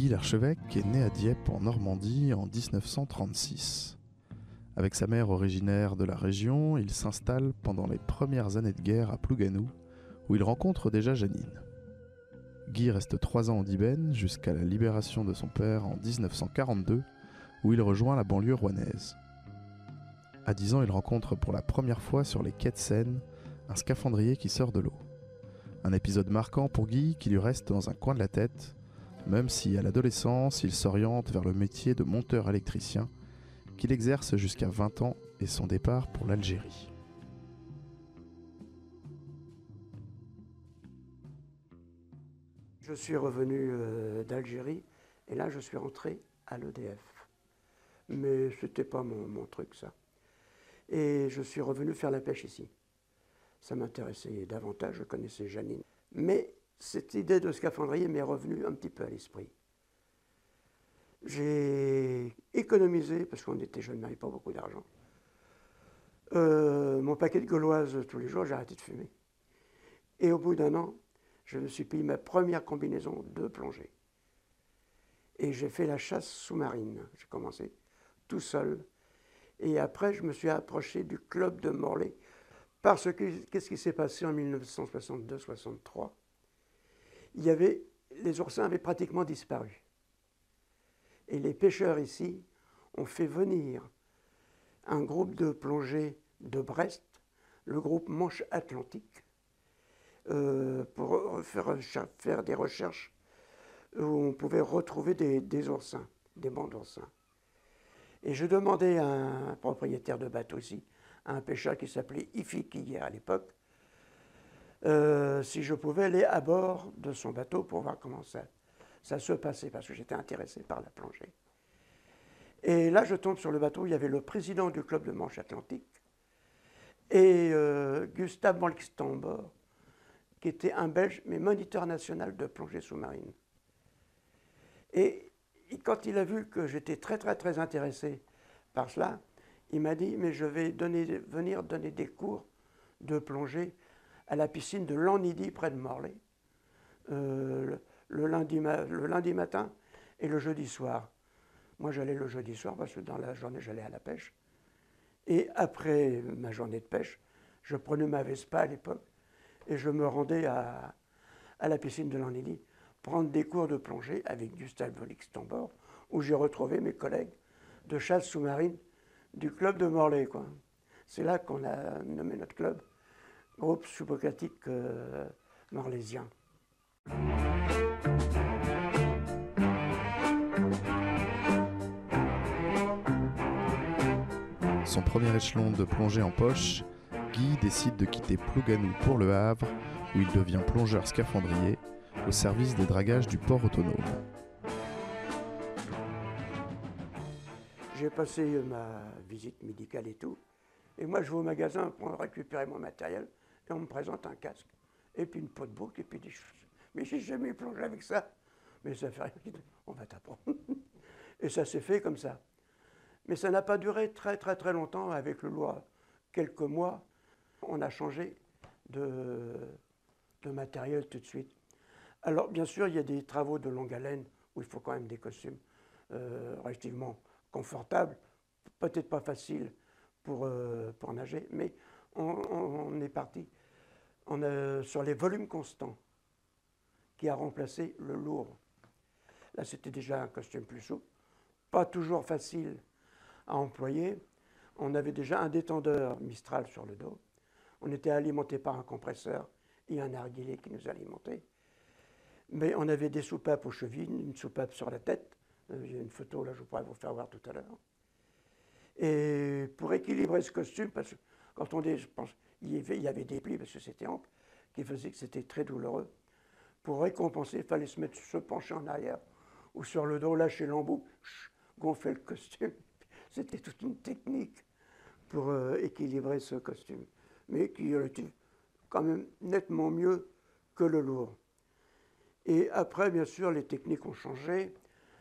Guy L'Archevêque est né à Dieppe en Normandie en 1936. Avec sa mère originaire de la région, il s'installe pendant les premières années de guerre à Plougasnou, où il rencontre déjà Jeannine. Guy reste 3 ans en d'Ibène jusqu'à la libération de son père en 1942, où il rejoint la banlieue rouennaise. À 10 ans, il rencontre pour la première fois sur les quais de Seine un scaphandrier qui sort de l'eau. Un épisode marquant pour Guy qui lui reste dans un coin de la tête, même si à l'adolescence, il s'oriente vers le métier de monteur électricien qu'il exerce jusqu'à 20 ans et son départ pour l'Algérie. Je suis revenu d'Algérie et là je suis rentré à l'EDF. Mais c'était pas mon truc ça. Et je suis revenu faire la pêche ici. Ça m'intéressait davantage, je connaissais Jeannine. Mais cette idée de scaphandrier m'est revenue un petit peu à l'esprit. J'ai économisé, parce qu'on était jeunes, on n'avait pas beaucoup d'argent, mon paquet de gauloises tous les jours, j'ai arrêté de fumer. Et au bout d'un an, je me suis payé ma première combinaison de plongée. Et j'ai fait la chasse sous-marine. J'ai commencé tout seul. Et après, je me suis approché du club de Morlaix. Parce que, qu'est-ce qui s'est passé en 1962-63 ? Les oursins avaient pratiquement disparu. Et les pêcheurs ici ont fait venir un groupe de plongée de Brest, le groupe Manche Atlantique, pour faire des recherches où on pouvait retrouver des oursins, des bancs d'oursins. Et je demandais à un propriétaire de bateau ici, à un pêcheur qui s'appelait Ifiki à l'époque, si je pouvais aller à bord de son bateau pour voir comment ça se passait, parce que j'étais intéressé par la plongée. Et là, je tombe sur le bateau, il y avait le président du club de Manche Atlantique et Gustave Molkstambor, qui était un Belge, mais moniteur national de plongée sous-marine. Et quand il a vu que j'étais très intéressé par cela, il m'a dit, mais je vais venir donner des cours de plongée à la piscine de Lannidy, près de Morlaix, le lundi matin et le jeudi soir. Moi, j'allais le jeudi soir parce que dans la journée, j'allais à la pêche. Et après ma journée de pêche, je prenais ma Vespa à l'époque et je me rendais à la piscine de Lannidy prendre des cours de plongée avec Gustave Molkstambor, où j'ai retrouvé mes collègues de chasse sous-marine du club de Morlaix, quoi. C'est là qu'on a nommé notre club groupe subaquatique morlaisien. Son premier échelon de plongée en poche, Guy décide de quitter Plougasnou pour Le Havre, où il devient plongeur scaphandrier au service des dragages du port autonome. J'ai passé ma visite médicale et tout, et moi je vais au magasin pour récupérer mon matériel, et on me présente un casque, et puis une peau de bouc, et puis des choses. Mais j'ai jamais plongé avec ça. Mais ça fait rien, on va t'apprendre. Et ça s'est fait comme ça. Mais ça n'a pas duré très longtemps avec le loi. Quelques mois, on a changé de matériel tout de suite. Alors bien sûr, il y a des travaux de longue haleine où il faut quand même des costumes relativement confortables, peut-être pas faciles pour nager, mais on est parti sur les volumes constants qui a remplacé le lourd. Là, c'était déjà un costume plus souple, pas toujours facile à employer. On avait déjà un détendeur Mistral sur le dos. On était alimenté par un compresseur et un narguilé qui nous alimentait. Mais on avait des soupapes aux chevilles, une soupape sur la tête. Il y a une photo, là, je pourrais vous faire voir tout à l'heure. Et pour équilibrer ce costume, parce que quand on est, je pense, il y avait des plis, parce que c'était ample, qui faisaient que c'était très douloureux. Pour récompenser, il fallait se pencher en arrière ou sur le dos, lâcher l'embout, gonfler le costume. C'était toute une technique pour équilibrer ce costume, mais qui était quand même nettement mieux que le lourd. Et après, bien sûr, les techniques ont changé.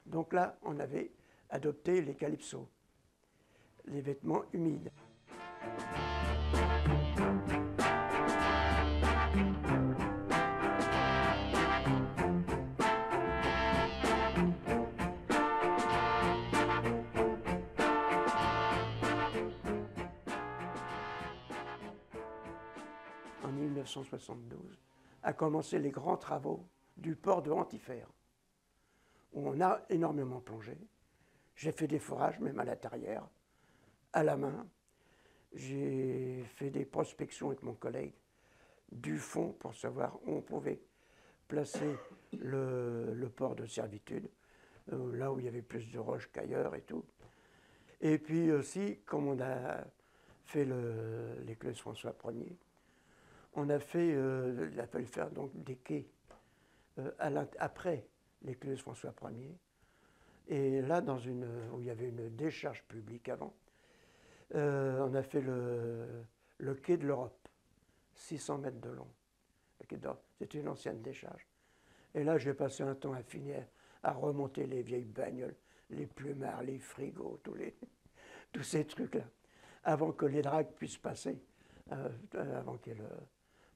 Donc là, on avait adopté les calypsos, les vêtements humides. 1972, a commencé les grands travaux du port de Antifère, où on a énormément plongé. J'ai fait des forages, même à la tarière, à la main. J'ai fait des prospections avec mon collègue du fond pour savoir où on pouvait placer le port de servitude, là où il y avait plus de roches qu'ailleurs et tout. Et puis aussi, comme on a fait l'écluse François Ier, on a fait, il a fallu faire donc des quais après l'écluse François Ier. Et là, où il y avait une décharge publique avant, on a fait le quai de l'Europe, 600 mètres de long. C'était une ancienne décharge. Et là, j'ai passé un temps infini à remonter les vieilles bagnoles, les plumards, les frigos, tous ces trucs-là, avant que les dragues puissent passer, avant qu'elles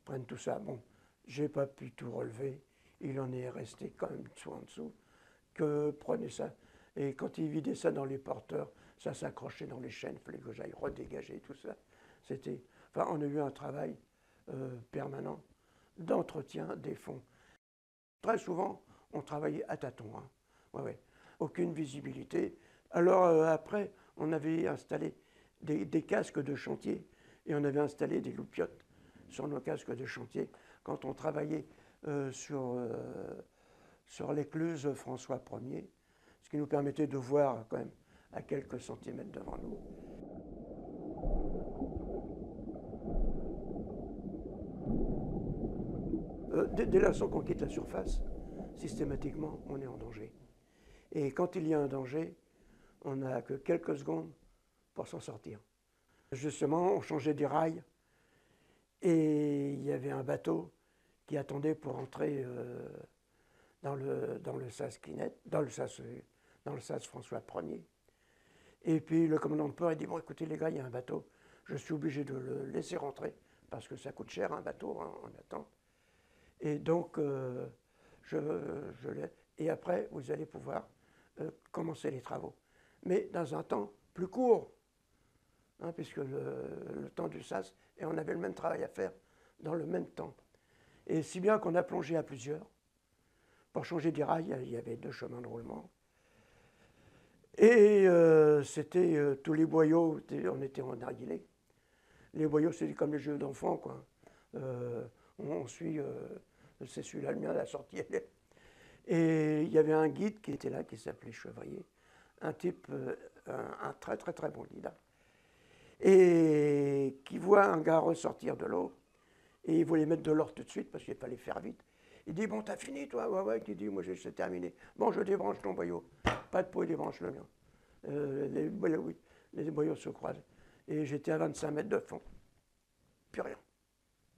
prennent tout ça. Bon, j'ai pas pu tout relever, il en est resté quand même en dessous, que prenez ça. Et quand ils vidaient ça dans les porteurs, ça s'accrochait dans les chaînes, il fallait que j'aille redégager tout ça. Enfin, on a eu un travail permanent d'entretien des fonds. Très souvent, on travaillait à tâtons. Hein. Ouais, ouais. Aucune visibilité. Alors après, on avait installé des casques de chantier et on avait installé des loupiottes sur nos casques de chantier quand on travaillait sur l'écluse François Ier, ce qui nous permettait de voir quand même à quelques centimètres devant nous. Dès l'instant qu'on quitte la surface, systématiquement, on est en danger. Et quand il y a un danger, on n'a que quelques secondes pour s'en sortir. Justement, on changeait des rails et il y avait un bateau qui attendait pour entrer dans le sas Clinette, dans le sas François Ier. Et puis le commandant de port, il dit, bon écoutez les gars, il y a un bateau, je suis obligé de le laisser rentrer, parce que ça coûte cher un bateau en attente. Et donc, et après, vous allez pouvoir commencer les travaux. Mais dans un temps plus court, hein, puisque le temps du sas, et on avait le même travail à faire dans le même temps. Et si bien qu'on a plongé à plusieurs. Pour changer des rails, il y avait 2 chemins de roulement. Et c'était tous les boyaux, on était en narguilé. Les boyaux, c'était comme les jeux d'enfants, quoi. On suit, c'est celui-là le mien, la sortie. Et il y avait un guide qui était là, qui s'appelait Chevrier, un type, un très très très bon guide, et qui voit un gars ressortir de l'eau, et il voulait mettre de l'or tout de suite, parce qu'il fallait faire vite. Il dit, bon, t'as fini, toi? Ouais, ouais. Il dit, moi, c'est terminé. Bon, je débranche ton boyau. Pas de peau, il débranche le mien. Les boyaux se croisent. Et j'étais à 25 mètres de fond. Plus rien.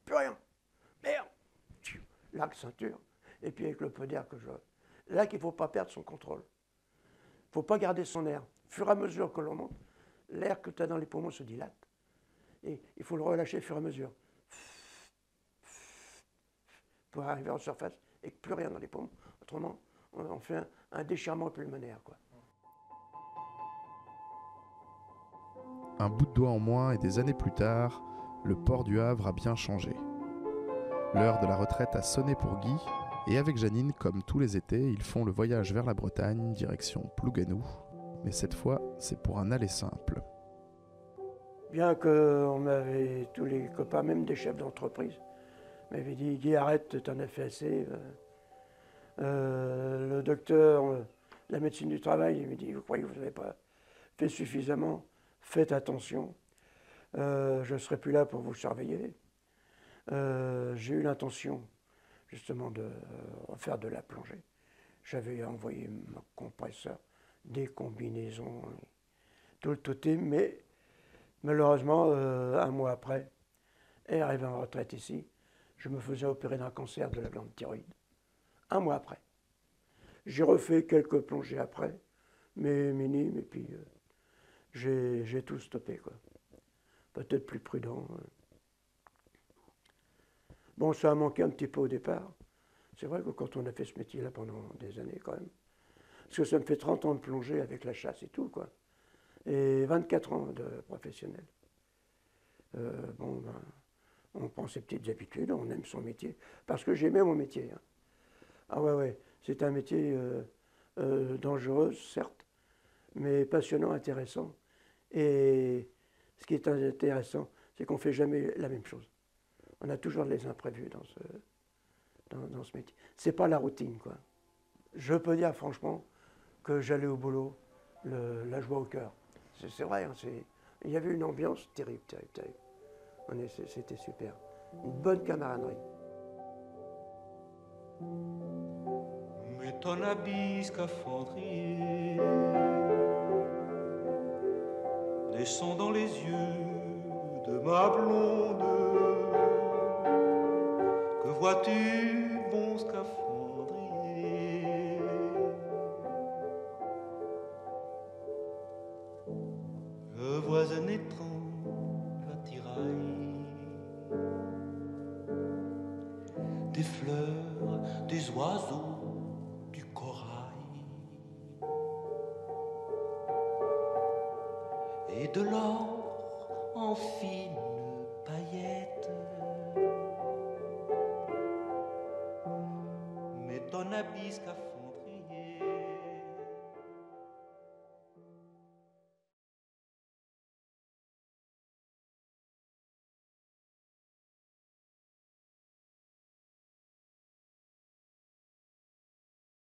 Plus rien. Merde. L'arc ceinture. Et puis avec le peu d'air que je... Là qu'il ne faut pas perdre son contrôle. Il ne faut pas garder son air. Au fur et à mesure que l'on monte, l'air que tu as dans les poumons se dilate. Et il faut le relâcher au fur et à mesure. Pour arriver en surface et plus rien dans les poumons. Autrement, on fait un déchirement pulmonaire, quoi. Un bout de doigt en moins et des années plus tard, le port du Havre a bien changé. L'heure de la retraite a sonné pour Guy, et avec Janine, comme tous les étés, ils font le voyage vers la Bretagne, direction Plougasnou. Mais cette fois, c'est pour un aller simple. Bien qu'on m'avait, tous les copains, même des chefs d'entreprise, m'avaient dit, Guy, arrête, t'en as fait assez. Le docteur, la médecine du travail, il me dit, vous croyez que vous n'avez pas fait suffisamment? Faites attention. Je ne serai plus là pour vous surveiller. J'ai eu l'intention, justement, de refaire de la plongée. J'avais envoyé mon compresseur, des combinaisons, tout le totem, mais malheureusement, un mois après, et arrivé en retraite ici, je me faisais opérer d'un cancer de la glande thyroïde. Un mois après. J'ai refait quelques plongées après, mais minimes, et puis j'ai tout stoppé, quoi. Peut-être plus prudent. Bon, ça a manqué un petit peu au départ. C'est vrai que quand on a fait ce métier-là pendant des années, quand même, parce que ça me fait 30 ans de plongée avec la chasse et tout, quoi. Et 24 ans de professionnel. Bon, ben, On prend ses petites habitudes, on aime son métier. Parce que j'aimais mon métier. Hein. Ah ouais, c'est un métier dangereux, certes, mais passionnant, intéressant. Et ce qui est intéressant, c'est qu'on ne fait jamais la même chose. On a toujours des imprévus dans ce métier. C'est pas la routine, quoi. Je peux dire franchement que j'allais au boulot, la joie au cœur. C'est vrai, hein, il y avait une ambiance terrible. C'était super. Une bonne camaraderie. Mais ton habit scaphandrier descend dans les yeux de ma blonde. Que vois-tu, bon scaphandrier? Je vois un étrange attirail, des fleurs, des oiseaux, du corail et de l'or en fines paillettes. Mais ton habit scaphandrier